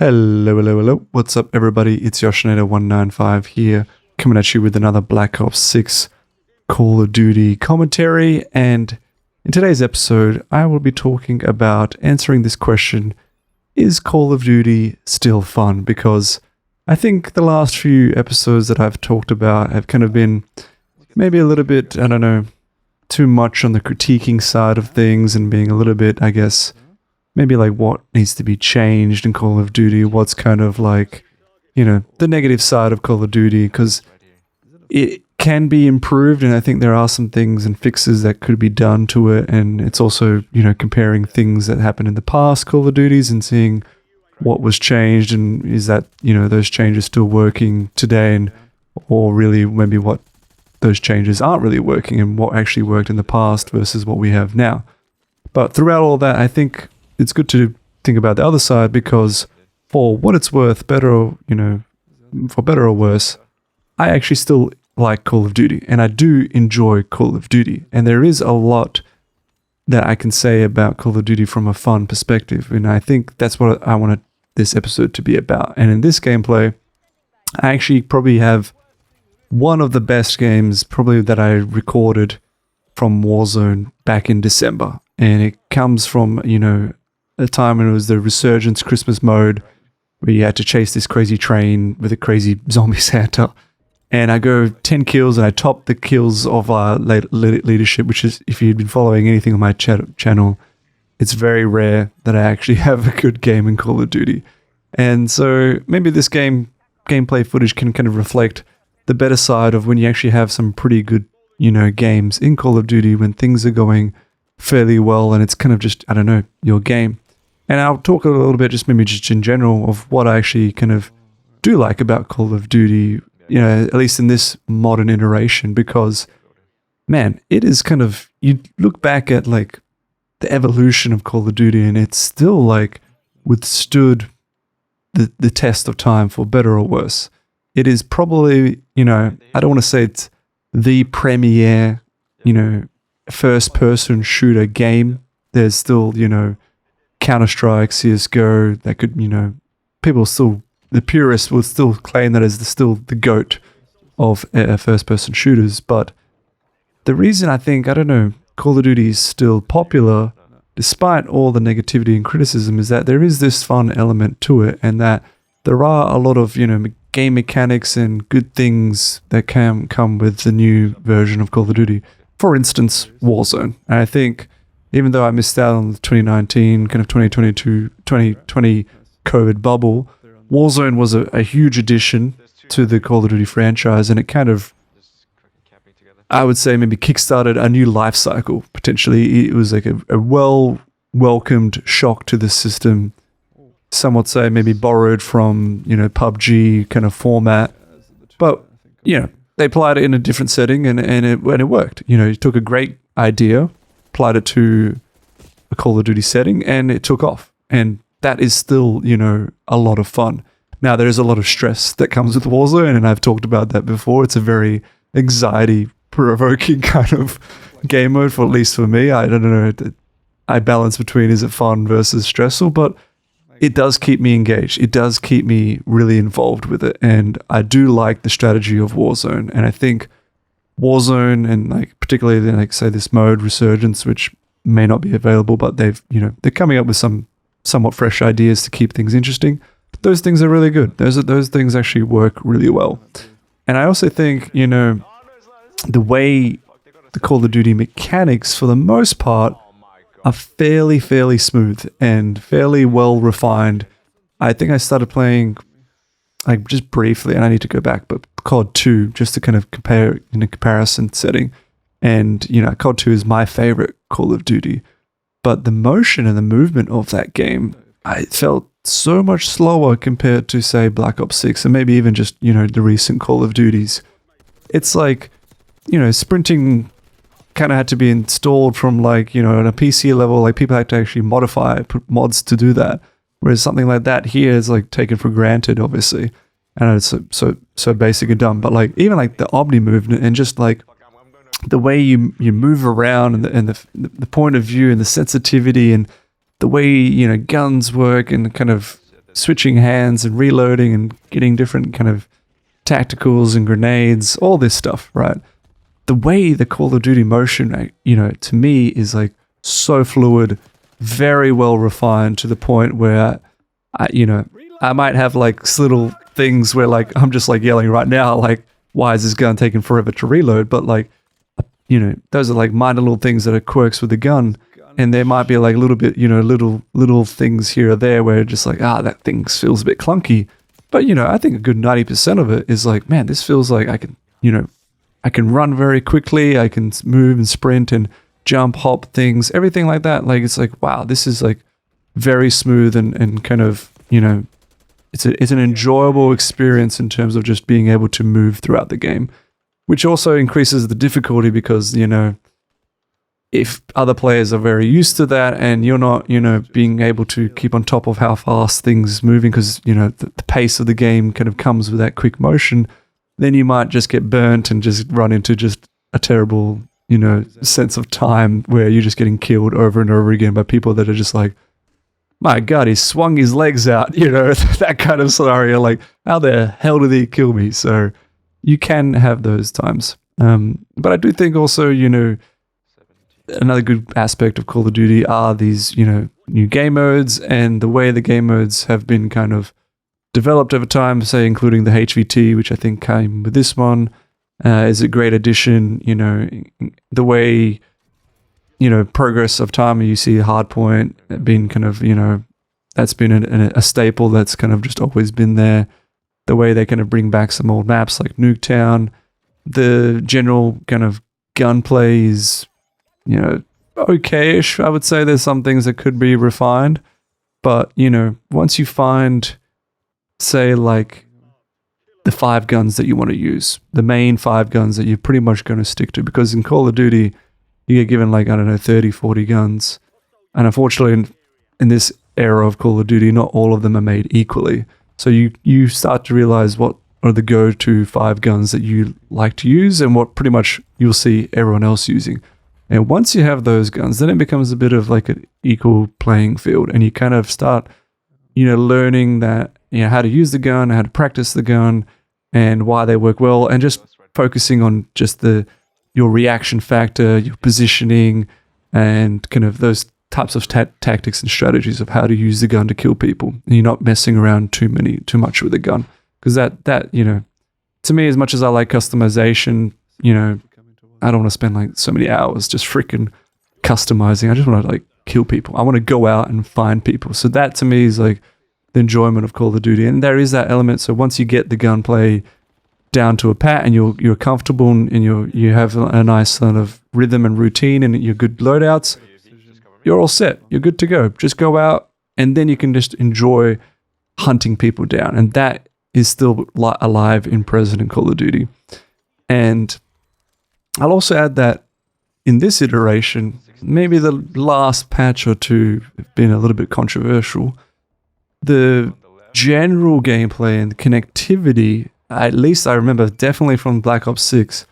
Hello. What's up, everybody? It's Yoshinator195 here, coming at you with another Black Ops 6 Call of Duty commentary. And in today's episode, I will be talking about answering this question: is Call of Duty still fun? Because I think the last few episodes that I've talked about have kind of been maybe a little bit, I don't know, too much on the critiquing side of things and being a little bit, I guess, maybe like what needs to be changed in Call of Duty, what's kind of like, you know, the negative side of Call of Duty, because it can be improved, and I think there are some things and fixes that could be done to it. And it's also, you know, comparing things that happened in the past Call of Duties and seeing what was changed, and is that, you know, those changes still working today, and or really maybe what those changes aren't really working and what actually worked in the past versus what we have now. But throughout all that, I think it's good to think about the other side, because for what it's worth, better or, you know, for better or worse, I actually still like Call of Duty, and I do enjoy Call of Duty. And there is a lot that I can say about Call of Duty from a fun perspective, and I think that's what I wanted this episode to be about. And in this gameplay, I actually probably have one of the best games probably that I recorded from Warzone back in December. And it comes from, you know, a time when it was the Resurgence Christmas mode, where you had to chase this crazy train with a crazy zombie Santa. And I go 10 kills, and I top the kills of our leadership, which is, if you've been following anything on my channel, it's very rare that I actually have a good game in Call of Duty. And so maybe this gameplay footage can kind of reflect the better side of when you actually have some pretty good, you know, games in Call of Duty, when things are going fairly well and it's kind of just, I don't know, your game. And I'll talk a little bit just in general of what I actually kind of do like about Call of Duty, you know, at least in this modern iteration, because, man, it is kind of, you look back at like the evolution of Call of Duty, and it's still like withstood the test of time, for better or worse. It is probably, you know, I don't want to say it's the premier, you know, first-person shooter game. There's still, you know, Counter-Strike, CSGO, that could, you know, people still, the purists will still claim that as still the GOAT of first-person shooters. But the reason I think, I don't know, Call of Duty is still popular, despite all the negativity and criticism, is that there is this fun element to it, and that there are a lot of, you know, game mechanics and good things that can come with the new version of Call of Duty. For instance, Warzone. And I think, even though I missed out on the 2019, kind of 2020 COVID bubble, Warzone was a huge addition to the Call of Duty franchise, and it kind of, I would say, maybe kickstarted a new life cycle, potentially. It was like a well-welcomed shock to the system. Some would say maybe borrowed from, you know, PUBG kind of format. But, you know, they applied it in a different setting, and it worked. You know, you took a great idea, applied it to a Call of Duty setting, and it took off. And that is still, you know, a lot of fun. Now, there is a lot of stress that comes with Warzone, and I've talked about that before. It's a very anxiety-provoking kind of game mode, for at least for me. I don't know. I balance between, is it fun versus stressful, but it does keep me engaged. It does keep me really involved with it. And I do like the strategy of Warzone. And I think Warzone, and like particularly like say this mode Resurgence, which may not be available, but they've, you know, they're coming up with some somewhat fresh ideas to keep things interesting. Those things are really good. Those things actually work really well. And I also think, you know, the way the Call of Duty mechanics, for the most part, are fairly smooth and fairly well refined. I think I started playing, like, just briefly, and I need to go back, but COD 2, just to kind of compare in a comparison setting. And, you know, COD 2 is my favorite Call of Duty. But the motion and the movement of that game, I felt so much slower compared to, say, Black Ops 6, and maybe even just, you know, the recent Call of Duties. It's like, you know, sprinting kind of had to be installed from, like, you know, on a PC level. Like, people had to actually put mods to do that. Whereas something like that here is like taken for granted, obviously. And it's so basic and dumb. But like, even like the Omni movement and just like the way you move around, and the point of view and the sensitivity and the way, you know, guns work, and kind of switching hands and reloading and getting different kind of tacticals and grenades, all this stuff, right? The way the Call of Duty motion, to me is like so fluid, very well refined to the point where I might have like little things where like I'm just like yelling right now, like, why is this gun taking forever to reload? But like, those are like minor little things that are quirks with the gun. And there might be like a little bit, little things here or there where just like, that thing feels a bit clunky. But, I think a good 90% of it is like, man, this feels like I can run very quickly. I can move and sprint and jump, hop things, everything like that. Like, it's like, wow, this is like very smooth and kind of, it's an enjoyable experience in terms of just being able to move throughout the game, which also increases the difficulty because, if other players are very used to that and you're not, being able to keep on top of how fast things moving because, the pace of the game kind of comes with that quick motion, then you might just get burnt and just run into just a terrible, sense of time where you're just getting killed over and over again by people that are just like, my God, he swung his legs out, that kind of scenario. Like, how the hell did he kill me? So you can have those times. But I do think also, another good aspect of Call of Duty are these, new game modes and the way the game modes have been kind of developed over time, say including the HVT, which I think came with this one, is a great addition. The way, progress of time, you see Hardpoint being kind of, that's been a staple that's kind of just always been there. The way they kind of bring back some old maps like Nuketown, the general kind of gunplay is, okay-ish. I would say there's some things that could be refined, but once you find, say, like the 5 guns that you want to use, the main 5 guns that you're pretty much going to stick to, because in Call of Duty you get given like, 30, 40 guns, and unfortunately in this era of Call of Duty, not all of them are made equally. So you start to realize what are the go-to 5 guns that you like to use and what pretty much you'll see everyone else using. And once you have those guns, then it becomes a bit of like an equal playing field, and you kind of start, learning that, how to use the gun, how to practice the gun, and why they work well, and just focusing on just your reaction factor, your positioning, and kind of those types of tactics and strategies of how to use the gun to kill people. And you're not messing around too much with the gun, because that to me, as much as I like customization, I don't want to spend like so many hours just freaking customizing. I just want to like kill people. I want to go out and find people. So that to me is like the enjoyment of Call of Duty. And there is that element. So once you get the gunplay down to a pat and you're comfortable and you have a nice sort of rhythm and routine and your good loadouts, you're all set. You're good to go. Just go out and then you can just enjoy hunting people down. And that is still alive and present in Call of Duty. And I'll also add that in this iteration, maybe the last patch or two have been a little bit controversial. The general gameplay and the connectivity, at least I remember definitely from Black Ops 6,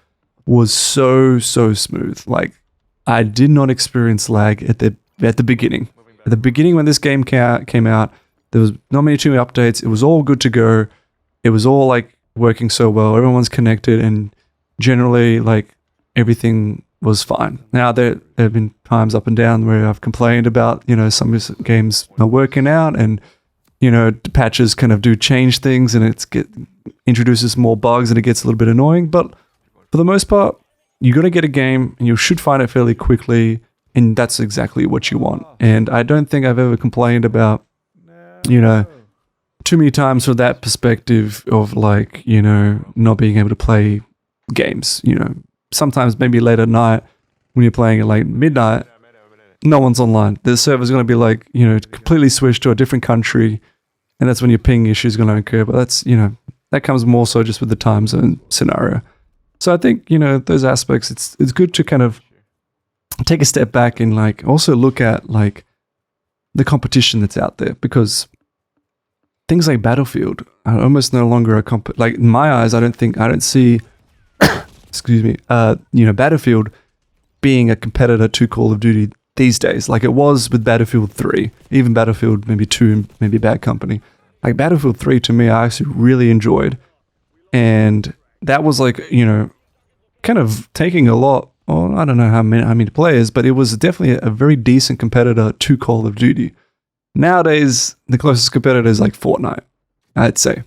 was so smooth. Like, I did not experience lag at the beginning. At the beginning when this game came out, there was not many too many updates. It was all good to go. It was all like working so well. Everyone's connected and generally like everything was fine. Now there have been times up and down where I've complained about, some games not working out and, the patches kind of do change things and introduces more bugs and it gets a little bit annoying. But for the most part, you're going to get a game and you should find it fairly quickly, and that's exactly what you want. And I don't think I've ever complained about, too many times from that perspective of like, not being able to play games. Sometimes maybe late at night when you're playing at like midnight, no one's online. The server's going to be like, completely switched to a different country, and that's when your ping issue is going to occur. But that's, that comes more so just with the time zone scenario. So I think, those aspects, it's good to kind of take a step back and like also look at like the competition that's out there, because things like Battlefield are almost no longer like in my eyes, I don't see excuse me, Battlefield being a competitor to Call of Duty these days, like it was with Battlefield 3, even Battlefield maybe 2, maybe Bad Company. Like Battlefield 3 to me, I actually really enjoyed. And that was like, kind of taking a lot, well, I don't know how many players, but it was definitely a very decent competitor to Call of Duty. Nowadays, the closest competitor is like Fortnite, I'd say.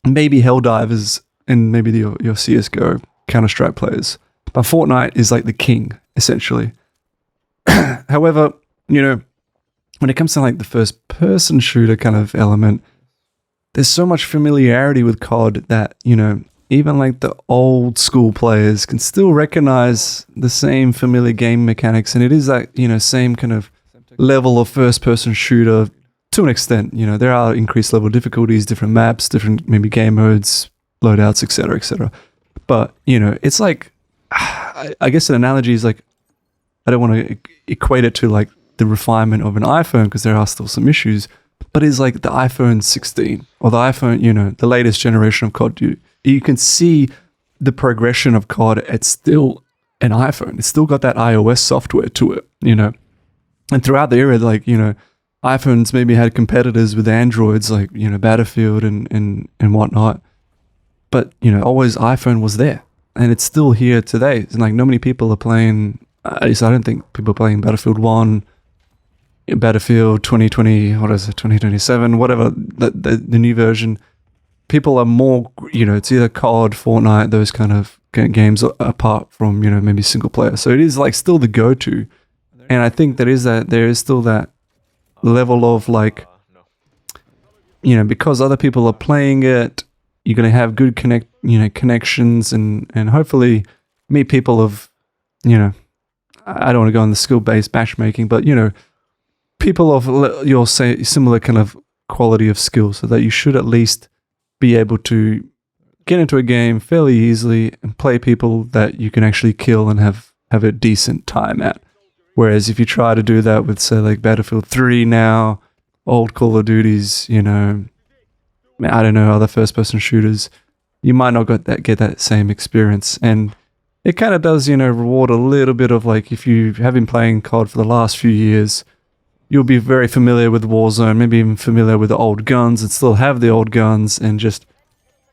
Maybe Helldivers and maybe your CSGO, Counter-Strike players. But Fortnite is like the king, essentially. However, when it comes to like the first-person shooter kind of element, there's so much familiarity with COD that, even like the old school players can still recognize the same familiar game mechanics. And it is that, same kind of level of first-person shooter to an extent. There are increased level difficulties, different maps, different maybe game modes, loadouts, etc., etc. But, it's like, I guess an analogy is like, I don't want to equate it to like the refinement of an iPhone because there are still some issues, but it's like the iPhone 16 or the iPhone, the latest generation of COD. You can see the progression of COD. It's still an iPhone. It's still got that iOS software to it, And throughout the era, like, iPhones maybe had competitors with Androids like, Battlefield and whatnot. But, always iPhone was there. And it's still here today. It's like not many people are playing, at least I don't think people are playing Battlefield 1, Battlefield 2020, 2027, whatever, the new version. People are more, it's either COD, Fortnite, those kind of games apart from, maybe single player. So it is like still the go-to. And I think there is still that level of like, because other people are playing it, you're going to have good connections and hopefully meet people of, I don't want to go on the skill-based matchmaking, but, people of your similar kind of quality of skill so that you should at least be able to get into a game fairly easily and play people that you can actually kill and have a decent time at. Whereas if you try to do that with, say, like Battlefield 3 now, old Call of Duties, I don't know, other first-person shooters, you might not get that same experience. And it kind of does, reward a little bit of like, if you have been playing COD for the last few years, you'll be very familiar with Warzone, maybe even familiar with the old guns and still have the old guns, and just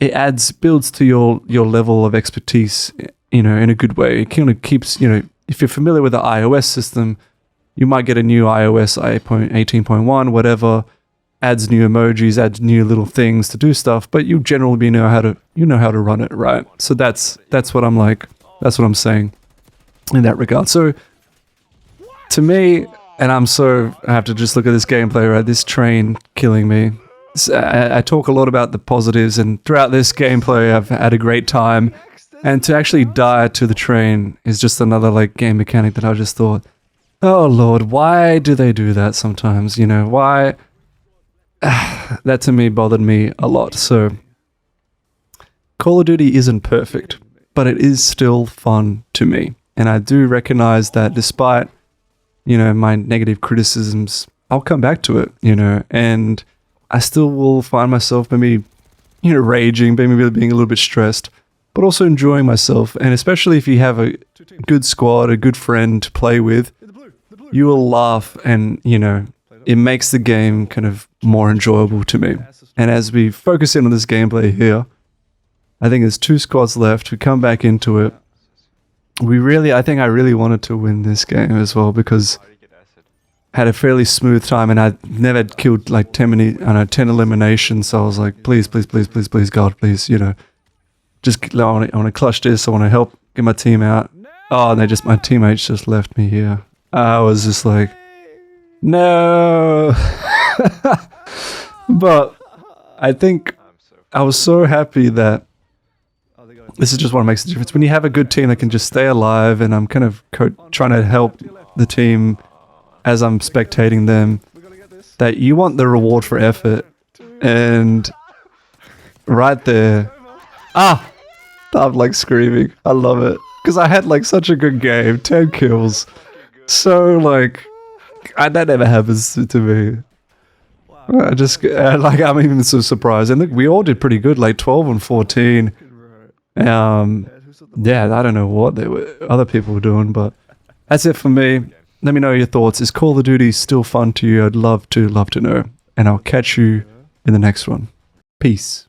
it builds to your level of expertise, in a good way. It kind of keeps, if you're familiar with the iOS system, you might get a new iOS 18.1, whatever, adds new emojis, adds new little things to do stuff, but you generally know how to run it, right? So that's what I'm like, that's what I'm saying in that regard. So to me, and I have to just look at this gameplay, right? This train killing me. I talk a lot about the positives, and throughout this gameplay, I've had a great time. And to actually die to the train is just another like game mechanic that I just thought, oh Lord, why do they do that sometimes? Why? That to me bothered me a lot. So Call of Duty isn't perfect, but it is still fun to me. And I do recognize that despite my negative criticisms, I'll come back to it, and I still will find myself maybe, raging, maybe being a little bit stressed, but also enjoying myself. And especially if you have a good squad, a good friend to play with, you will laugh and, it makes the game kind of more enjoyable to me. And as we focus in on this gameplay here, I think there's 2 squads left. We come back into it. I think I really wanted to win this game as well because I had a fairly smooth time and I never killed like 10 eliminations. So I was like, please, God, please, just I want to clutch this. I want to help get my team out. Oh, and my teammates just left me here. I was just like, no. But I think I was so happy that this is just what makes the difference. When you have a good team that can just stay alive, and I'm kind of trying to help the team as I'm spectating them, that you want the reward for effort. And right there, I'm like screaming. I love it. Because I had like such a good game, 10 kills. So like, that never happens to me. I'm even so surprised. And look, we all did pretty good, like 12 and 14. I don't know what other people were doing, but that's it for me. Let me know your thoughts. Is Call of Duty still fun to you? I'd love to know. And I'll catch you in the next one. Peace.